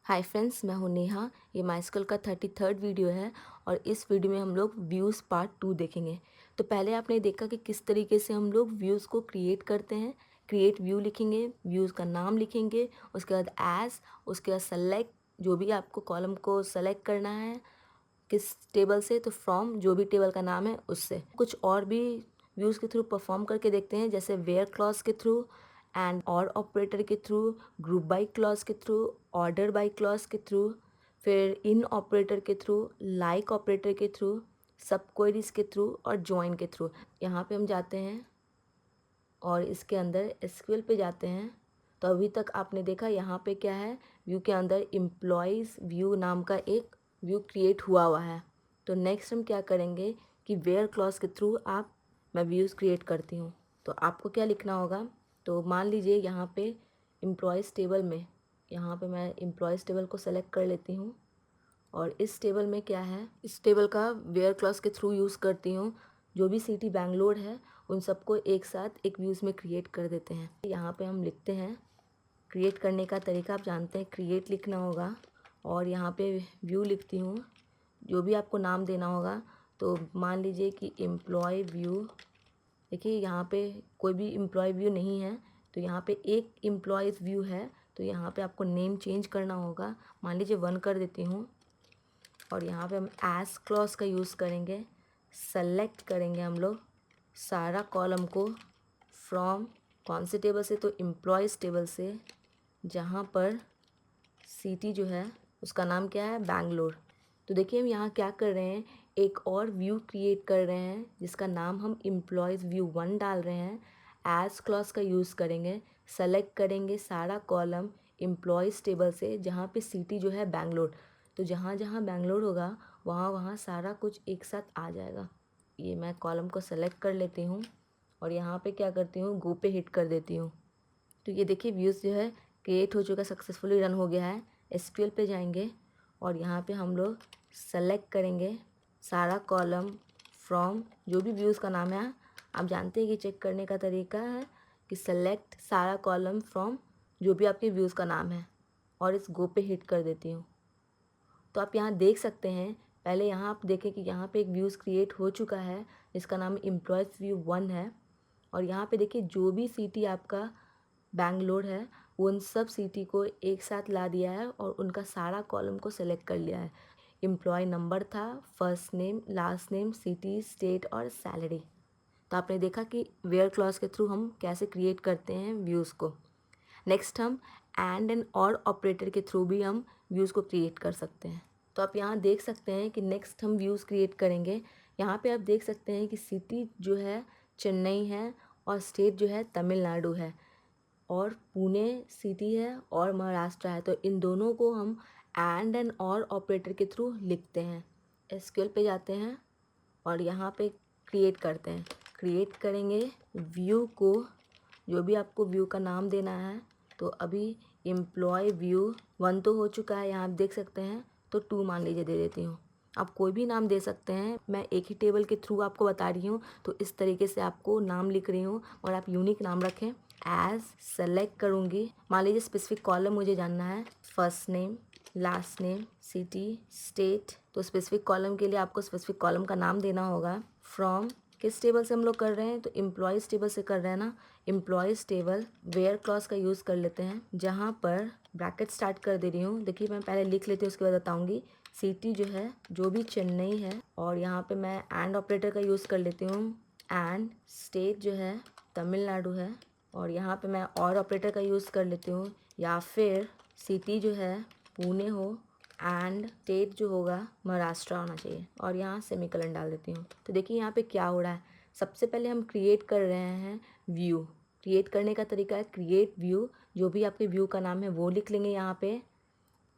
Hi friends, मैं हूं नेहा। ये माई स्कूल का 33rd वीडियो है और इस वीडियो में हम लोग व्यूज़ पार्ट 2 देखेंगे। तो पहले आपने देखा कि किस तरीके से हम लोग व्यूज़ को क्रिएट करते हैं। क्रिएट व्यू लिखेंगे, व्यूज़ का नाम लिखेंगे, उसके बाद एज, उसके बाद सेलेक्ट, जो भी आपको कॉलम को सेलेक्ट करना है किस टेबल से, तो फ्रॉम जो भी टेबल का नाम है उससे। कुछ और भी व्यूज़ के थ्रू परफॉर्म करके देखते हैं, जैसे वेयर क्लॉज के थ्रू, एंड और ऑपरेटर के थ्रू, ग्रुप बाई क्लॉज के थ्रू, ऑर्डर बाई क्लॉज के थ्रू, फिर इन ऑपरेटर के थ्रू, लाइक ऑपरेटर के थ्रू, सब क्वेरीज के थ्रू और जॉइन के थ्रू। यहाँ पे हम जाते हैं और इसके अंदर एसक्यूएल पे जाते हैं। तो अभी तक आपने देखा यहाँ पे क्या है, व्यू के अंदर एम्प्लॉयज़ व्यू नाम का एक व्यू क्रिएट हुआ है। तो नेक्स्ट हम क्या करेंगे कि वेयर क्लॉज के थ्रू मैं व्यूज़ क्रिएट करती हूँ। तो आपको क्या लिखना होगा, तो मान लीजिए यहाँ पे एम्प्लॉयज़ टेबल में, यहाँ पे मैं एम्प्लॉयज़ टेबल को सेलेक्ट कर लेती हूँ और इस टेबल में क्या है, इस टेबल का वेयर क्लॉज के थ्रू यूज़ करती हूँ। जो भी सिटी बैंगलोर है उन सबको एक साथ एक व्यूज़ में क्रिएट कर देते हैं। यहाँ पे हम लिखते हैं, क्रिएट करने का तरीका आप जानते हैं, क्रिएट लिखना होगा और यहाँ पे व्यू लिखती हूँ, जो भी आपको नाम देना होगा। तो मान लीजिए कि एम्प्लॉय व्यू, देखिए यहाँ पे कोई भी एम्प्लॉय व्यू नहीं है, तो यहाँ पे एक एम्प्लॉयज़ व्यू है। तो यहाँ पे आपको नेम चेंज करना होगा, मान लीजिए 1 कर देती हूँ और यहाँ पे हम एज क्लॉज का यूज़ करेंगे। सेलेक्ट करेंगे हम लोग सारा कॉलम को फ्रॉम कौन से टेबल से, तो एम्प्लॉयज़ टेबल से, जहाँ पर सिटी जो है उसका नाम क्या है, बैंगलोर। तो देखिए हम यहाँ क्या कर रहे हैं, एक और व्यू क्रिएट कर रहे हैं जिसका नाम हम एम्प्लॉयज़ व्यू 1 डाल रहे हैं। एज क्लॉज का यूज़ करेंगे, सेलेक्ट करेंगे सारा कॉलम एम्प्लॉयज़ टेबल से जहाँ पे सिटी जो है बैंगलोर। तो जहाँ जहाँ बैंगलोर होगा वहाँ वहाँ सारा कुछ एक साथ आ जाएगा। ये मैं कॉलम को सेलेक्ट कर लेती हूँ और यहाँ पे क्या करती हूँ, गो पे हिट कर देती हूँ। तो ये देखिए व्यूज़ जो है क्रिएट हो चुका, सक्सेसफुली रन हो गया है। एसक्यूएल पे जाएंगे और यहाँ पे हम लोग सेलेक्ट करेंगे सारा कॉलम फ्रॉम जो भी व्यूज़ का नाम है। आप जानते हैं कि चेक करने का तरीका है कि सेलेक्ट सारा कॉलम फ्रॉम जो भी आपके व्यूज़ का नाम है और इस गो पे हिट कर देती हूँ। तो आप यहाँ देख सकते हैं, पहले यहाँ आप देखें कि यहाँ पे एक व्यूज़ क्रिएट हो चुका है जिसका नाम एम्प्लॉयज़ व्यू 1 है। और यहाँ पे देखिए जो भी सिटी आपका बैंगलोर है उन सब सिटी को एक साथ ला दिया है और उनका सारा कॉलम को सेलेक्ट कर लिया है। एम्प्लॉय नंबर था, first name, last name, city, state और सैलरी। तो आपने देखा कि वेयर क्लॉज के थ्रू हम कैसे क्रिएट करते हैं व्यूज़ को। नेक्स्ट हम एंड और ऑपरेटर के थ्रू भी हम व्यूज़ को क्रिएट कर सकते हैं। तो आप यहाँ देख सकते हैं कि नेक्स्ट हम व्यूज़ क्रिएट करेंगे। यहाँ पे आप देख सकते हैं कि सिटी जो है चेन्नई है और स्टेट जो है तमिलनाडु है और पुणे सिटी है और महाराष्ट्र है। तो इन दोनों को हम एंड और ऑपरेटर के थ्रू लिखते हैं। एसक्यूएल पे जाते हैं और यहाँ पे क्रिएट करते हैं। क्रिएट करेंगे व्यू को, जो भी आपको व्यू का नाम देना है। तो अभी एम्प्लॉय व्यू 1 तो हो चुका है, यहाँ आप देख सकते हैं। तो 2 मान लीजिए दे देती हूँ। आप कोई भी नाम दे सकते हैं, मैं एक ही टेबल के थ्रू आपको बता रही हूँ तो इस तरीके से आपको नाम लिख रही हूँ और आप यूनिक नाम रखें। एज सेलेक्ट करूँगी, मान लीजिए स्पेसिफिक कॉलम मुझे जानना है, first name, last name, city, state. तो स्पेसिफिक कॉलम के लिए आपको स्पेसिफिक कॉलम का नाम देना होगा। फ्रॉम किस टेबल से हम लोग कर रहे हैं, तो एम्प्लॉयज़ टेबल से कर रहे हैं ना। एम्प्लॉयज़ टेबल वेयर क्लॉज का यूज़ कर लेते हैं, जहाँ पर ब्रैकेट स्टार्ट कर दे रही हूँ। देखिए मैं पहले लिख लेती हूँ, उसके बाद बताऊँगी। सिटी जो है जो भी चेन्नई है और यहाँ पे मैं एंड ऑपरेटर का यूज़ कर लेती हूँ। एंड स्टेट जो है तमिलनाडु है और यहाँ पे मैं और ऑपरेटर का यूज़ कर लेती हूँ, या फिर सिटी जो है पुणे हो एंड स्टेट जो होगा महाराष्ट्र होना चाहिए और यहाँ सेमीकोलन डाल देती हूँ। तो देखिए यहाँ पे क्या हो रहा है, सबसे पहले हम क्रिएट कर रहे हैं व्यू। क्रिएट करने का तरीका है क्रिएट व्यू, जो भी आपके व्यू का नाम है वो लिख लेंगे। यहाँ पे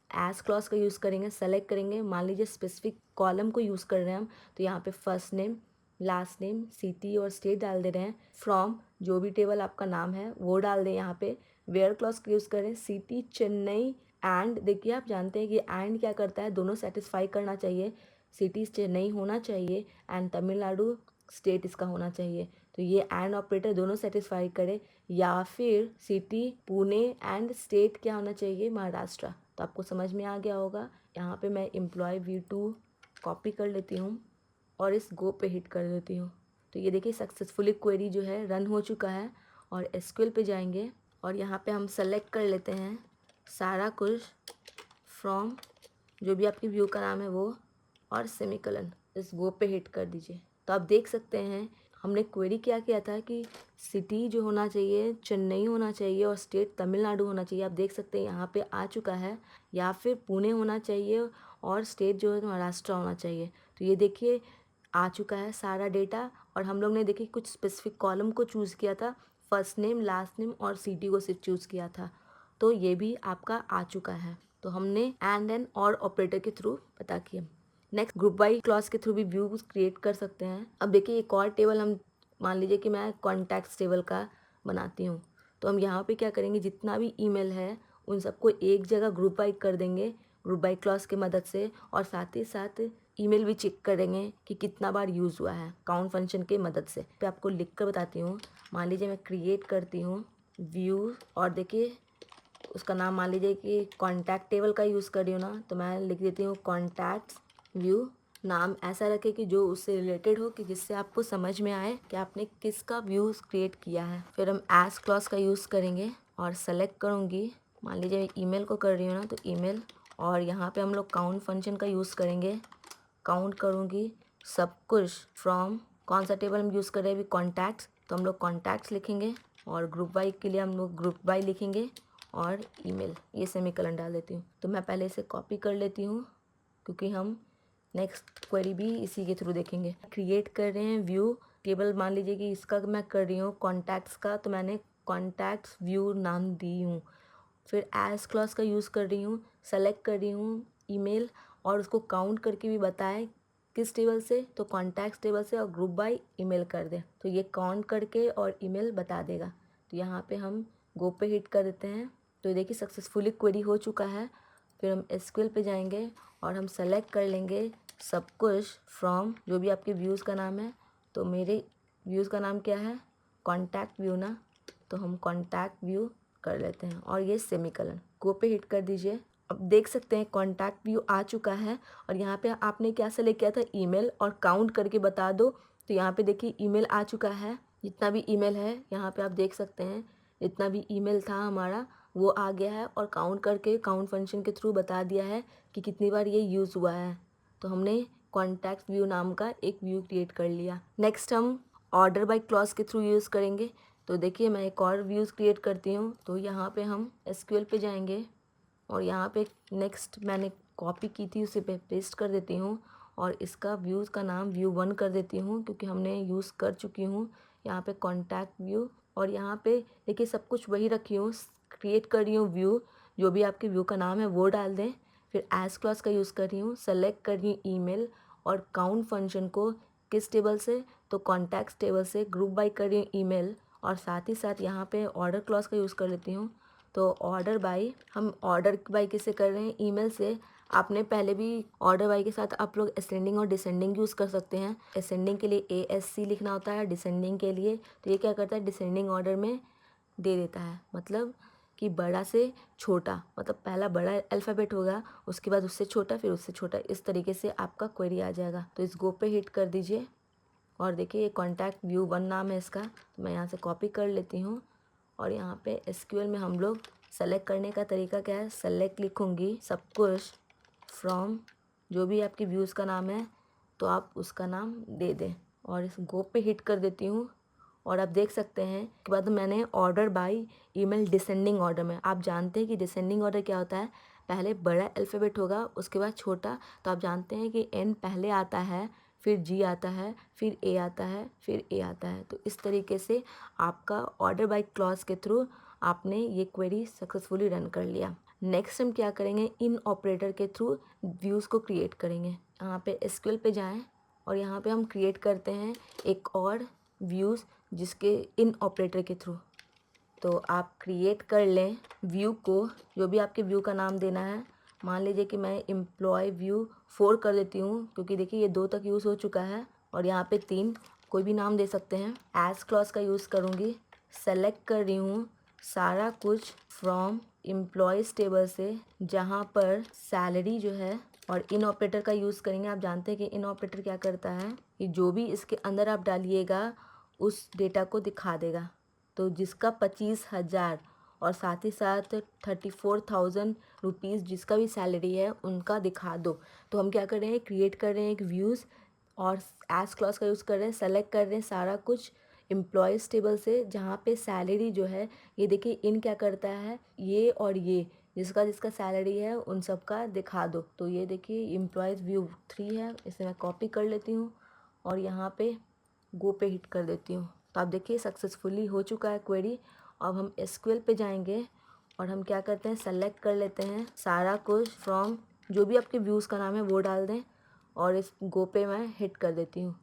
एज क्लॉज का यूज़ करेंगे, सेलेक्ट करेंगे, मान लीजिए स्पेसिफिक कॉलम को यूज़ कर रहे हैं हम, तो यहाँ पे first name, last name, city और स्टेट डाल दे रहे हैं। फ्रॉम जो भी टेबल आपका नाम है वो डाल दें। यहाँ पे वेयर क्लॉज का यूज़ करें, सिटी चेन्नई एंड, देखिए आप जानते हैं कि एंड क्या करता है, दोनों सेटिस्फाई करना चाहिए। सिटी चेन्नई होना चाहिए एंड तमिलनाडु स्टेट इसका होना चाहिए। तो ये एंड ऑपरेटर दोनों सेटिस्फाई करे, या फिर सिटी पुणे एंड स्टेट क्या होना चाहिए, महाराष्ट्र। तो आपको समझ में आ गया होगा। यहाँ पे मैं एम्प्लॉय व्यू 2 कॉपी कर लेती हूँ और इस गो पे हिट कर देती हूँ। तो ये देखिए सक्सेसफुली क्वेरी जो है रन हो चुका है। और एसक्यूएल पे जाएंगे और यहाँ पे हम सेलेक्ट कर लेते हैं सारा कुछ फ्रॉम जो भी आपकी व्यू का नाम है वो और सेमीकोलन, इस गो पे हिट कर दीजिए। तो आप देख सकते हैं हमने क्वेरी क्या किया था कि सिटी जो होना चाहिए चेन्नई होना चाहिए और स्टेट तमिलनाडु होना चाहिए। आप देख सकते हैं यहाँ पे आ चुका है, या फिर पुणे होना चाहिए और स्टेट जो है महाराष्ट्र होना चाहिए। तो ये देखिए आ चुका है सारा डेटा। और हम लोग ने देखिए कुछ स्पेसिफिक कॉलम को चूज़ किया था, फर्स्ट नेम, लास्ट नेम और सिटी को सिर्फ चूज़ किया था। तो ये भी आपका आ चुका है। तो हमने एंड एन और ऑपरेटर के थ्रू पता किया। नेक्स्ट ग्रुप बाई क्लॉज के थ्रू भी व्यूज क्रिएट कर सकते हैं। अब देखिए एक और टेबल हम मान लीजिए कि मैं कॉन्टैक्ट्स टेबल का बनाती हूँ। तो हम यहाँ पे क्या करेंगे, जितना भी ईमेल है उन सबको एक जगह ग्रुप बाई कर देंगे ग्रुप बाई क्लॉज की मदद से, और साथ ही साथ ईमेल भी चेक करेंगे कि कितना बार यूज़ हुआ है काउंट फंक्शन की मदद से। तो आपको लिख कर बताती हूँ। मान लीजिए मैं क्रिएट करती हूँ व्यू और देखिए उसका नाम मान लीजिए कि कॉन्टैक्ट टेबल का यूज़ कर रही हूँ ना, तो मैं लिख देती हूँ कॉन्टैक्ट्स व्यू। नाम ऐसा रखे कि जो उससे रिलेटेड हो, कि जिससे आपको समझ में आए कि आपने किसका व्यूज़ क्रिएट किया है। फिर हम एज क्लॉज का यूज़ करेंगे और सेलेक्ट करूँगी, मान लीजिए ईमेल को कर रही हूँ ना, तो ईमेल। और यहाँ पे हम लोग काउंट फंक्शन का यूज़ करेंगे। काउंट करूँगी सब कुछ फ्रॉम, कौन सा टेबल हम यूज़ कर रहे हैं अभी, कॉन्टैक्ट्स, तो हम लोग कॉन्टैक्ट्स लिखेंगे। और ग्रुप बाई के लिए हम लोग ग्रुप बाई लिखेंगे और ईमेल, ये सेमीकोलन डाल देती हूँ। तो मैं पहले इसे कॉपी कर लेती हूँ क्योंकि हम नेक्स्ट क्वेरी भी इसी के थ्रू देखेंगे। क्रिएट कर रहे हैं व्यू टेबल, मान लीजिए कि इसका मैं कर रही हूँ कॉन्टैक्ट्स का, तो मैंने कॉन्टैक्ट्स व्यू नाम दी हूँ। फिर एज क्लॉज का यूज़ कर रही हूँ, सेलेक्ट कर रही हूँ ईमेल और उसको काउंट करके भी बताएं किस टेबल से, तो कॉन्टैक्ट्स टेबल से, और ग्रुप बाय ईमेल कर दें तो ये काउंट करके और ईमेल बता देगा। तो यहाँ पे हम गो पे हिट कर देते हैं। तो ये देखिए सक्सेसफुली क्वेरी हो चुका है। फिर हम एसक्यूएल पे जाएंगे और हम सेलेक्ट कर लेंगे सब कुछ फ्रॉम जो भी आपके व्यूज़ का नाम है। तो मेरे व्यूज़ का नाम क्या है, कॉन्टैक्ट व्यू ना, तो हम कॉन्टैक्ट व्यू कर लेते हैं और ये सेमीकोलन, गो पे हिट कर दीजिए। अब देख सकते हैं कॉन्टैक्ट व्यू आ चुका है। और यहाँ पे आपने क्या सेलेक्ट किया था, ईमेल, और काउंट करके बता दो। तो यहाँ पे देखिए ईमेल आ चुका है, जितना भी ईमेल है यहाँ पे आप देख सकते हैं, जितना भी ईमेल था हमारा वो आ गया है, और काउंट करके काउंट फंक्शन के थ्रू बता दिया है कि कितनी बार ये यूज़ हुआ है। तो हमने कॉन्टैक्ट व्यू नाम का एक व्यू क्रिएट कर लिया। नेक्स्ट हम ऑर्डर बाय क्लॉज के थ्रू यूज़ करेंगे। तो देखिए मैं एक और व्यूज़ क्रिएट करती हूँ। तो यहाँ पे हम एसक्यूएल पे जाएंगे और यहाँ पे नेक्स्ट मैंने कॉपी की थी उसे पे पेस्ट कर देती हूँ, और इसका व्यूज़ का नाम व्यू 1 कर देती हूँ क्योंकि हमने यूज़ कर चुकी हूँ। यहाँ पे कॉन्टैक्ट व्यू, और यहाँ पे देखिए सब कुछ वही रखी हूँ, क्रिएट कर रही हूँ व्यू, जो भी आपके व्यू का नाम है वो डाल दें। फिर एज क्लॉज का यूज़ कर रही हूँ, सेलेक्ट कर रही हूँ ईमेल, और काउंट फंक्शन को किस टेबल से, तो कॉन्टैक्ट्स टेबल से, ग्रुप बाय कर रही हूँ ईमेल, और साथ ही साथ यहाँ पे ऑर्डर क्लॉज का यूज़ कर लेती हूँ। तो ऑर्डर बाय, हम ऑर्डर बाय किससे कर रहे हैं, ईमेल से। आपने पहले भी ऑर्डर बाय के साथ आप लोग असेंडिंग और डिसेंडिंग यूज़ कर सकते हैं। असेंडिंग के लिए ASC लिखना होता है, डिसेंडिंग के लिए तो ये क्या करता है, डिसेंडिंग ऑर्डर में दे देता है। मतलब कि बड़ा से छोटा, मतलब पहला बड़ा अल्फ़ाबेट होगा, उसके बाद उससे छोटा, फिर उससे छोटा, इस तरीके से आपका क्वेरी आ जाएगा। तो इस गो पे हिट कर दीजिए और देखिए ये कॉन्टैक्ट व्यू 1 नाम है इसका। तो मैं यहाँ से कॉपी कर लेती हूँ और यहाँ पे एसक्यूएल में हम लोग सेलेक्ट करने का तरीका क्या है, सेलेक्ट लिखूँगी सब कुछ फ्रॉम जो भी आपके व्यूज़ का नाम है तो आप उसका नाम दे दें, और इस गो पे हिट कर देती हूँ। और आप देख सकते हैं के बाद मैंने order by email descending order में, आप जानते हैं कि डिसेंडिंग ऑर्डर क्या होता है, पहले बड़ा अल्फ़ाबेट होगा उसके बाद छोटा। तो आप जानते हैं कि N पहले आता है, फिर G आता है, फिर A आता है, फिर A आता है। तो इस तरीके से आपका ऑर्डर बाय क्लॉज के थ्रू आपने ये क्वेरी सक्सेसफुली रन कर लिया। नेक्स्ट हम क्या करेंगे, इन ऑपरेटर के थ्रू व्यूज़ को क्रिएट करेंगे। यहाँ पे एसक्यूएल पे जाएं और यहाँ पे हम क्रिएट करते हैं एक और व्यूज़ जिसके इन ऑपरेटर के थ्रू। तो आप क्रिएट कर लें व्यू को, जो भी आपके व्यू का नाम देना है। मान लीजिए कि मैं एम्प्लॉय व्यू 4 कर देती हूँ क्योंकि देखिए ये 2 तक यूज़ हो चुका है, और यहाँ पे 3 कोई भी नाम दे सकते हैं। एज क्लॉज का यूज़ करूँगी, सेलेक्ट कर रही हूँ सारा कुछ फ्रॉम एम्प्लॉयज़ टेबल से जहाँ पर सैलरी जो है, और इन ऑपरेटर का यूज़ करेंगे। आप जानते हैं कि इन ऑपरेटर क्या करता है कि जो भी इसके अंदर आप डालिएगा उस डेटा को दिखा देगा। तो जिसका 25,000 और साथ ही साथ 34,000 रुपीज़ जिसका भी सैलरी है उनका दिखा दो। तो हम क्या कर रहे हैं, क्रिएट कर रहे हैं एक व्यूज़ और एज क्लॉज का यूज़ कर रहे हैं, सेलेक्ट कर रहे हैं सारा कुछ एम्प्लॉयज़ टेबल से जहाँ पे सैलरी जो है, ये देखिए इन क्या करता है, ये और ये जिसका जिसका सैलरी है उन सब का दिखा दो। तो ये देखिए एम्प्लॉयज़ व्यू 3 है, इसे मैं कॉपी कर लेती हूँ और यहाँ पे गो पे हिट कर देती हूँ। तो आप देखिए सक्सेसफुली हो चुका है क्वेरी। अब हम एसक्यूएल पे जाएंगे और हम क्या करते हैं, सेलेक्ट कर लेते हैं सारा कुछ फ्रॉम, जो भी आपके व्यूज़ का नाम है वो डाल दें और इस गो पे मैं हिट कर देती हूँ।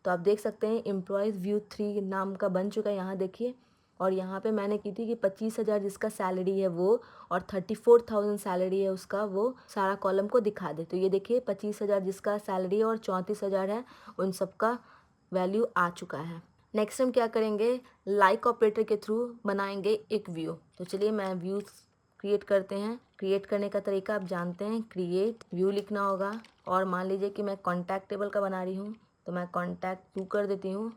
तो आप देख सकते हैं एम्प्लॉयज़ व्यू 3 नाम का बन चुका है, यहाँ देखिए। और यहाँ पे मैंने की थी कि 25,000 जिसका सैलरी है वो और 34,000 सैलरी है उसका, वो सारा कॉलम को दिखा दे। तो ये देखिए 25,000 जिसका सैलरी है और 34,000 है, उन सब का वैल्यू आ चुका है। नेक्स्ट हम क्या करेंगे, लाइक ऑपरेटर के थ्रू बनाएंगे एक व्यू। तो चलिए मैं व्यूज़ क्रिएट करते हैं। क्रिएट करने का तरीका आप जानते हैं, क्रिएट व्यू लिखना होगा और मान लीजिए कि मैं कॉन्टैक्ट टेबल का बना रही हूँ तो मैं कॉन्टैक्ट 2 कर देती हूँ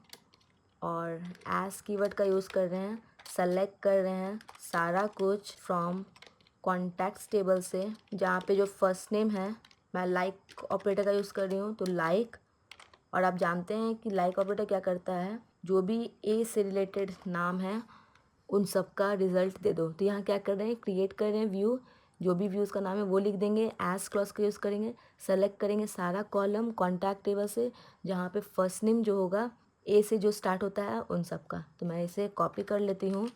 और एज कीवर्ड का यूज़ कर रहे हैं, सेलेक्ट कर रहे हैं सारा कुछ फ्रॉम कॉन्टैक्ट्स टेबल से जहाँ पे जो फर्स्ट नेम है मैं लाइक ऑपरेटर का यूज़ कर रही हूँ, तो लाइक। और आप जानते हैं कि लाइक ऑपरेटर क्या करता है, जो भी ए से रिलेटेड नाम है उन सब का रिजल्ट दे दो। तो यहाँ क्या कर रहे हैं, क्रिएट कर रहे हैं व्यू, जो भी व्यूज़ का नाम है वो लिख देंगे, एज क्लॉज का यूज़ करेंगे, सेलेक्ट करेंगे सारा कॉलम कॉन्टैक्ट टेबल से जहाँ पे फर्स्ट नेम जो होगा ए से जो स्टार्ट होता है उन सब का। तो मैं इसे कॉपी कर लेती हूँ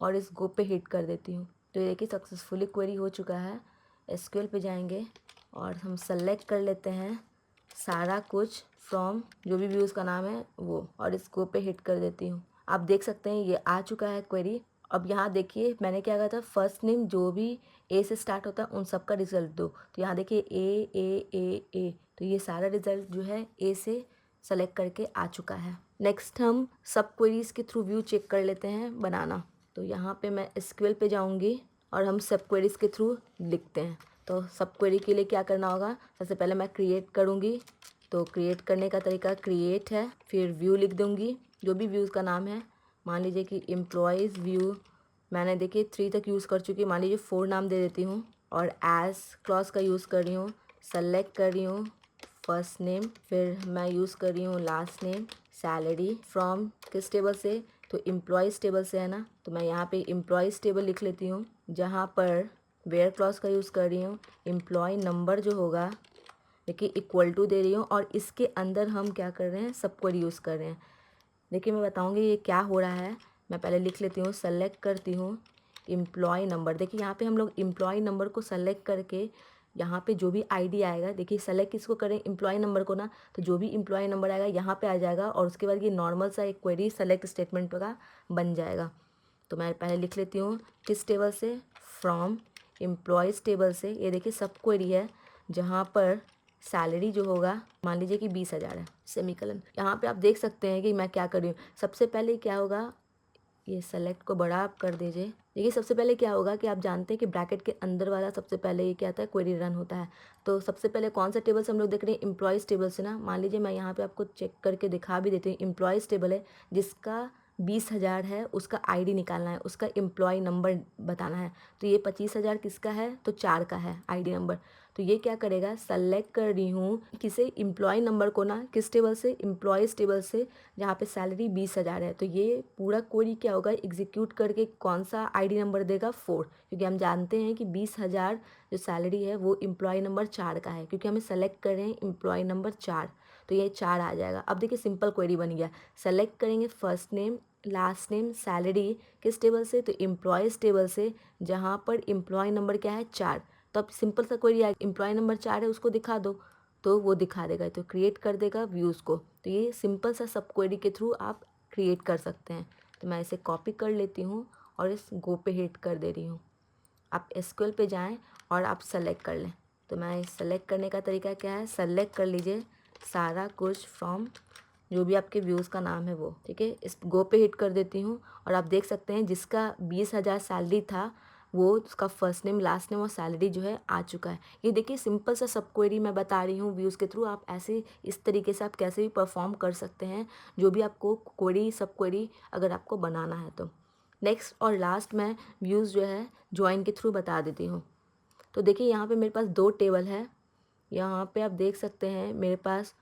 और इस गो पे हिट कर देती हूँ। तो ये देखिए सक्सेसफुली क्वेरी हो चुका है। एसक्यूएल पे जाएंगे और हम सेलेक्ट कर लेते हैं सारा कुछ फ्रॉम जो भी व्यूज़ का नाम है वो, और इस गो पे हिट कर देती हूँ। आप देख सकते हैं ये आ चुका है क्वेरी। अब यहाँ देखिए मैंने क्या कहा था, फर्स्ट नेम जो भी ए से स्टार्ट होता है उन सब का रिजल्ट दो। तो यहाँ देखिए ए, तो ये सारा रिजल्ट जो है ए से सेलेक्ट करके आ चुका है। नेक्स्ट हम सब क्वेरीज़ के थ्रू व्यू चेक कर लेते हैं बनाना। तो यहाँ पे मैं एसक्यूएल पे जाऊँगी और हम सब क्वेरीज़ के थ्रू लिखते हैं। तो सब क्वेरी के लिए क्या करना होगा, सबसे पहले मैं क्रिएट करूँगी। तो क्रिएट करने का तरीका क्रिएट है, फिर व्यू लिख दूँगी जो भी व्यूज़ का नाम है। मान लीजिए कि एम्प्लॉयज़ व्यू मैंने देखिए 3 तक यूज़ कर चुकी, मान लीजिए 4 नाम दे देती हूँ और एज क्लॉज का यूज़ कर रही हूँ, सेलेक्ट कर रही हूँ फर्स्ट नेम, फिर मैं यूज़ कर रही हूँ लास्ट नेम, सैलरी फ्रॉम किस टेबल से, तो एम्प्लॉयज़ टेबल से है ना। तो मैं यहाँ पे एम्प्लॉयज़ टेबल लिख लेती हूँ जहाँ पर वेयर क्लॉज का यूज़ कर रही हूँ, एम्प्लॉय नंबर जो होगा देखिए इक्वल टू दे रही हूँ और इसके अंदर हम क्या कर रहे हैं, सब क्वेरी यूज़ कर रहे हैं। देखिए मैं बताऊँगी ये क्या हो रहा है। मैं पहले लिख लेती हूँ, सेलेक्ट करती हूँ एम्प्लॉय नंबर। देखिए यहाँ पे हम लोग एम्प्लॉय नंबर को सेलेक्ट करके यहाँ पे जो भी आईडी आएगा, देखिए सेलेक्ट किसको करें, एम्प्लॉय नंबर को ना, तो जो भी एम्प्लॉय नंबर आएगा यहाँ पे आ जाएगा और उसके बाद ये नॉर्मल सा एक क्वेरी सेलेक्ट स्टेटमेंट का बन जाएगा। तो मैं पहले लिख लेती हूँ किस टेबल से, फ्रॉम एम्प्लॉयज़ टेबल से। ये देखिए सब क्वेरी है जहाँ पर सैलरी जो होगा मान लीजिए कि 20,000 है, सेमीकलन। यहाँ पे आप देख सकते हैं कि मैं क्या कर रही हूँ। सबसे पहले क्या होगा, ये सेलेक्ट को बड़ा आप कर दीजिए। देखिए सबसे पहले क्या होगा कि आप जानते हैं कि ब्रैकेट के अंदर वाला सबसे पहले ये क्या आता है, क्वेरी रन होता है। तो सबसे पहले कौन सा टेबल से हम लोग देख रहे हैं, एम्प्लॉयज़ टेबल से ना। मान लीजिए मैं यहाँ पे आपको चेक करके दिखा भी देती हूँ। एम्प्लॉयज़ टेबल है जिसका 20,000 है, उसका आईडी निकालना है, उसका एम्प्लॉय नंबर बताना है। तो ये 25,000 किसका है, तो 4 का है आईडी नंबर। तो ये क्या करेगा, सेलेक्ट कर रही हूँ किसे, एम्प्लॉय नंबर को ना, किस टेबल से, एम्प्लॉयज़ टेबल से जहाँ पे सैलरी 20,000 है। तो ये पूरा क्वेरी क्या होगा, एग्जीक्यूट करके कौन सा आईडी नंबर देगा, 4, क्योंकि हम जानते हैं कि 20,000 जो सैलरी है वो एम्प्लॉय नंबर 4 का है, क्योंकि हमें सेलेक्ट कर रहे हैं एम्प्लॉय नंबर 4। तो ये 4 आ जाएगा। अब देखिए सिंपल क्वेरी बन गया। सेलेक्ट करेंगे first name last name salary किस टेबल से, तो एम्प्लॉयज़ टेबल से जहाँ पर एम्प्लॉय नंबर क्या है, 4। तो अब सिंपल सा क्वेरी आएगा, एम्प्लॉय नंबर 4 है उसको दिखा दो, तो वो दिखा देगा, तो क्रिएट कर देगा व्यूज़ को। तो ये सिंपल सा सब क्वेरी के थ्रू आप क्रिएट कर सकते हैं। तो मैं इसे कॉपी कर लेती हूँ और इस गो पे हिट कर दे रही हूँ। आप एसक्यूएल पे जाएं और आप सेलेक्ट कर लें। तो मैं सेलेक्ट करने का तरीका क्या है, सेलेक्ट कर लीजिए सारा कुछ फ्रॉम जो भी आपके व्यूज़ का नाम है वो, ठीक है। इस गो पे हिट कर देती हूँ और आप देख सकते हैं जिसका 20,000 सैलरी था वो उसका फर्स्ट नेम, लास्ट नेम और सैलरी जो है आ चुका है। ये देखिए सिंपल सा सब क्वेरी मैं बता रही हूँ व्यूज़ के थ्रू। आप ऐसे इस तरीके से आप कैसे भी परफॉर्म कर सकते हैं जो भी आपको क्वेरी, सब क्वेरी अगर आपको बनाना है तो। नेक्स्ट और लास्ट मैं व्यूज़ जो है ज्वाइन के थ्रू बता देती हूँ। तो देखिए यहाँ पे मेरे पास 2 टेबल है। यहाँ पे आप देख सकते हैं मेरे पास,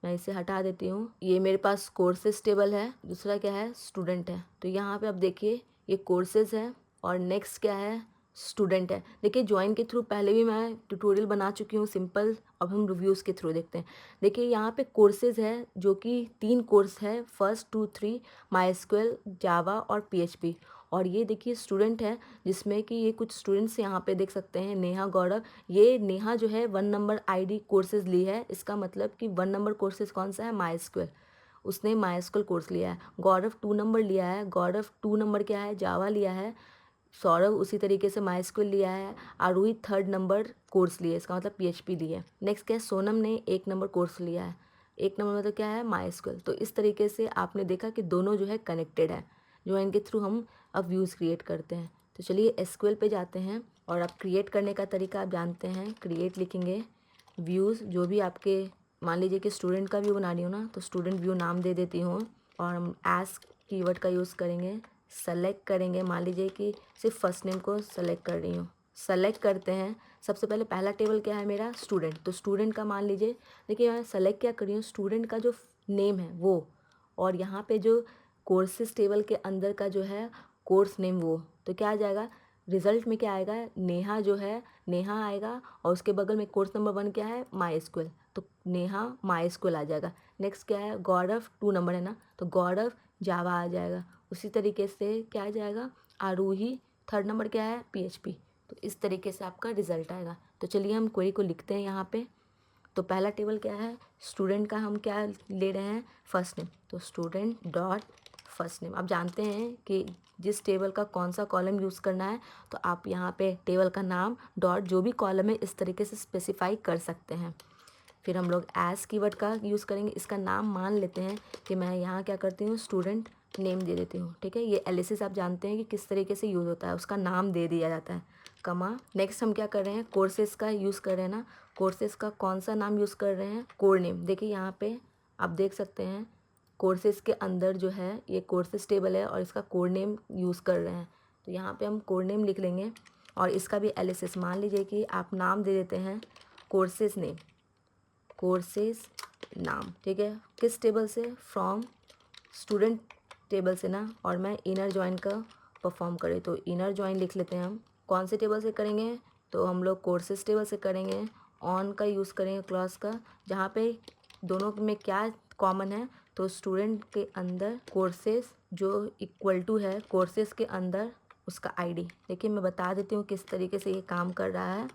मैं इसे हटा देती हूँ, ये मेरे पास कोर्सेज टेबल है, दूसरा क्या है स्टूडेंट है। तो यहाँ पे आप देखिए ये कोर्सेज है और नेक्स्ट क्या है स्टूडेंट है। देखिए ज्वाइन के थ्रू पहले भी मैं ट्यूटोरियल बना चुकी हूँ सिंपल। अब हम रिव्यूज़ के थ्रू देखते हैं। देखिए यहाँ पे कोर्सेज है जो कि 3 कोर्स है, फर्स्ट 2 3 माई जावा और पीएचपी। और ये देखिए स्टूडेंट है जिसमें कि ये कुछ स्टूडेंट्स यहाँ पे देख सकते हैं, नेहा, गौरव। ये नेहा जो है 1 नंबर आईडी कोर्सेज ली है, इसका मतलब कि 1 नंबर कोर्सेज कौन सा है माई स्क्वेल, उसने माई स्क्वेल कोर्स लिया है। गौरव 2 नंबर लिया है, गौरव 2 नंबर क्या है जावा लिया है। सौरभ उसी तरीके से माई स्क्वेल लिया है। आरोही 3rd नंबर कोर्स लिया है, इसका मतलब पीएचपी लिया है। नेक्स्ट क्या है सोनम ने 1 नंबर कोर्स लिया है। 1 नंबर मतलब क्या है माई स्क्वेल। तो इस तरीके से आपने देखा कि दोनों जो है कनेक्टेड है, जो इनके थ्रू हम अब व्यूज़ क्रिएट करते हैं। तो चलिए एसक्यूएल पे जाते हैं और आप क्रिएट करने का तरीका आप जानते हैं। क्रिएट लिखेंगे, व्यूज़ जो भी आपके, मान लीजिए कि स्टूडेंट का व्यू बना रही हूँ ना, तो स्टूडेंट व्यू नाम दे देती हूँ और हम एज कीवर्ड का यूज़ करेंगे। सेलेक्ट करेंगे, मान लीजिए कि सिर्फ फर्स्ट नेम को सेलेक्ट कर रही हूँ। सेलेक्ट करते हैं, सबसे पहले पहला टेबल क्या है मेरा स्टूडेंट। तो स्टूडेंट का मान लीजिए, देखिए मैं सेलेक्ट क्या कर रही हूँ स्टूडेंट का जो नेम है वो, और यहाँ पे जो कोर्सेज टेबल के अंदर का जो है कोर्स नेम वो। तो क्या आ जाएगा रिजल्ट में, क्या आएगा नेहा जो है नेहा आएगा और उसके बगल में कोर्स नंबर 1 क्या है माई स्क्वेल, तो नेहा माई स्क्वेल आ जाएगा। नेक्स्ट क्या है गौरव 2 नंबर है ना, तो गौरव जावा आ जाएगा। उसी तरीके से क्या आ जाएगा आरोही 3rd नंबर क्या है पीएचपी। तो इस तरीके से आपका रिजल्ट आएगा। तो चलिए हम क्वेरी को लिखते हैं यहाँ पे। तो पहला टेबल क्या है स्टूडेंट का, हम क्या ले रहे हैं फर्स्ट नेम, तो स्टूडेंट डॉट फर्स्ट नेम। आप जानते हैं कि जिस टेबल का कौन सा कॉलम यूज़ करना है, तो आप यहाँ पे टेबल का नाम डॉट जो भी कॉलम है इस तरीके से स्पेसिफाई कर सकते हैं। फिर हम लोग एज कीवर्ड का यूज़ करेंगे। इसका नाम मान लेते हैं कि मैं यहाँ क्या करती हूँ स्टूडेंट नेम दे देती हूँ, ठीक है। ये एलिसिस आप जानते हैं कि किस तरीके से यूज़ होता है, उसका नाम दे दिया जाता है, कमा। नेक्स्ट हम क्या कर रहे हैं कोर्सेज का यूज़ कर रहे हैं ना, कोर्सेज का कौन सा नाम यूज़ कर रहे हैं कोड नेम। देखिए यहाँ पे आप देख सकते हैं कोर्सेज के अंदर जो है ये कोर्सेज टेबल है और इसका कोड नेम यूज़ कर रहे हैं। तो यहाँ पे हम कोड नेम लिख लेंगे और इसका भी एलिसिस मान लीजिए कि आप नाम दे देते हैं कोर्सेज नेम, कोर्सेज नाम, ठीक है। किस टेबल से फ्रॉम स्टूडेंट टेबल से ना, और मैं इनर जॉइन का परफॉर्म करें तो इनर जॉइन लिख लेते हैं। हम कौन से टेबल से करेंगे, तो हम लोग कोर्सेज टेबल से करेंगे। ऑन का यूज़ करेंगे क्लॉज का, जहाँ पे दोनों में क्या कॉमन है, तो स्टूडेंट के अंदर कोर्सेज जो इक्वल टू है कोर्सेज के अंदर उसका आईडी। देखिए मैं बता देती हूँ किस तरीके से ये काम कर रहा है।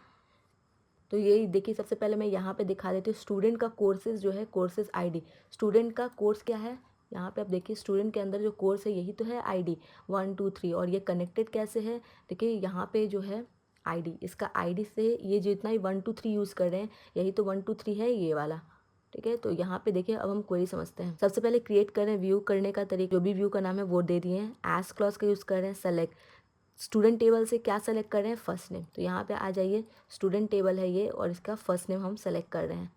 तो यही देखिए सबसे पहले मैं यहाँ पे दिखा देती हूँ स्टूडेंट का कोर्सेज जो है कोर्सेज आईडी। स्टूडेंट का कोर्स क्या है, यहाँ पे आप देखिए स्टूडेंट के अंदर जो कोर्स है यही तो है आईडी 1 2 3, और ये कनेक्टेड कैसे है, देखिए यहाँ पे जो है आईडी, इसका आईडी से ये जितना ही 1 2 3 यूज़ कर रहे हैं यही तो 1 2 3 है ये वाला, ठीक है। तो यहाँ पे देखिए अब हम क्वेरी समझते हैं। सबसे पहले क्रिएट कर रहे हैं व्यू करने का तरीका, जो भी व्यू का नाम है वो दे दिए हैं। एज क्लॉज का यूज़ कर रहे हैं। सेलेक्ट स्टूडेंट टेबल से क्या सेलेक्ट कर रहे हैं फर्स्ट नेम, तो यहाँ पे आ जाइए स्टूडेंट टेबल है ये और इसका फर्स्ट नेम हम सेलेक्ट कर रहे हैं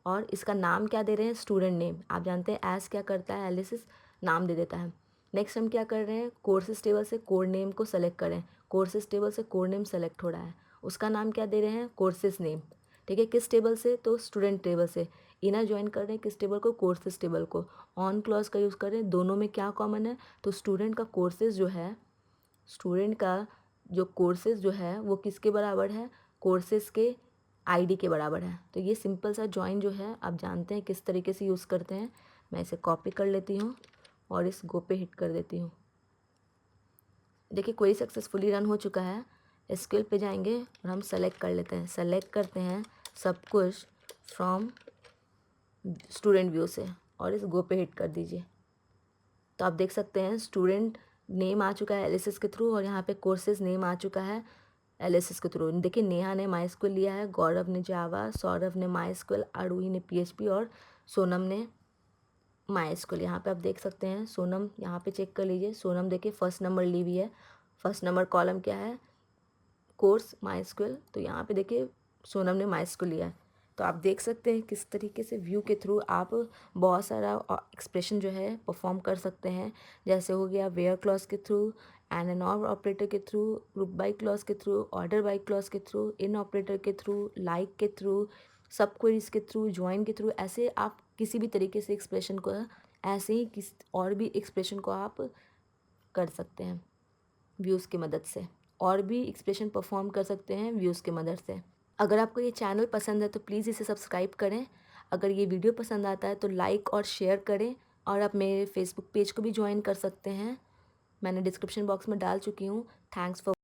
और इसका नाम क्या दे रहे हैं स्टूडेंट नेम। आप जानते हैं एज क्या करता है एलिसिस नाम दे देता है। नेक्स्ट हम क्या कर रहे हैं कोर्सेज टेबल से कोड नेम को सेलेक्ट करें। कोर्सेज टेबल से कोड नेम सेलेक्ट हो रहा है, उसका नाम क्या दे रहे हैं कोर्सेज नेम, ठीक है। किस टेबल से, तो स्टूडेंट टेबल से। इनर ज्वाइन कर रहे हैं किस टेबल को, कोर्सेज टेबल को। ऑन क्लॉज का यूज़ कर रहे हैं, दोनों में क्या कॉमन है, तो स्टूडेंट का कोर्सेज जो है, स्टूडेंट का जो कोर्सेज जो है वो किसके बराबर है, कोर्सेज के आईडी के बराबर है। तो ये सिंपल सा ज्वाइन जो है आप जानते हैं किस तरीके से यूज़ करते हैं। मैं इसे कॉपी कर लेती हूँ और इस गो पे हिट कर देती हूँ। देखिए क्वेरी सक्सेसफुली रन हो चुका है। एसक्यूएल पे जाएंगे और हम सेलेक्ट कर लेते हैं, सेलेक्ट करते हैं सब कुछ फ्रॉम स्टूडेंट व्यू से और इस गो पे हिट कर दीजिए। तो आप देख सकते हैं स्टूडेंट नेम आ चुका है एलिसिस के थ्रू और यहाँ पे कोर्सेज नेम आ चुका है एलिसिस के थ्रू। देखिए नेहा ने माई स्क्वेल लिया है, गौरव ने जावा, सौरभ ने माई स्क्वेल, आरूही ने पीएचपी और सोनम ने माई स्क्वेल। यहाँ पे आप देख सकते हैं सोनम, यहाँ पे चेक कर लीजिए सोनम देखिए फर्स्ट नंबर ली हुई है। फर्स्ट नंबर कॉलम क्या है कोर्स MySQL। तो यहाँ पे देखिए सोनम ने MySQL लिया है। तो आप देख सकते हैं किस तरीके से व्यू के थ्रू आप बहुत सारा एक्सप्रेशन जो है परफॉर्म कर सकते हैं। जैसे हो गया वेयर क्लॉज के थ्रू, एंड और ऑपरेटर के थ्रू, ग्रुप बाई क्लॉज के थ्रू, ऑर्डर बाई क्लॉज के थ्रू, इन ऑपरेटर के थ्रू, लाइक के थ्रू, सब क्वेरीज के थ्रू, ज्वाइन के थ्रू। ऐसे आप किसी भी तरीके से एक्सप्रेशन को, ऐसे ही किस और भी एक्सप्रेशन को आप कर सकते हैं व्यूज़ की मदद से, और भी एक्सप्रेशन परफॉर्म कर सकते हैं व्यूज़ की मदद से। अगर आपको ये चैनल पसंद है तो प्लीज़ इसे सब्सक्राइब करें। अगर ये वीडियो पसंद आता है तो लाइक और शेयर करें, और आप मेरे फेसबुक पेज को भी ज्वाइन कर सकते हैं, मैंने डिस्क्रिप्शन बॉक्स में डाल चुकी हूँ। Thanks for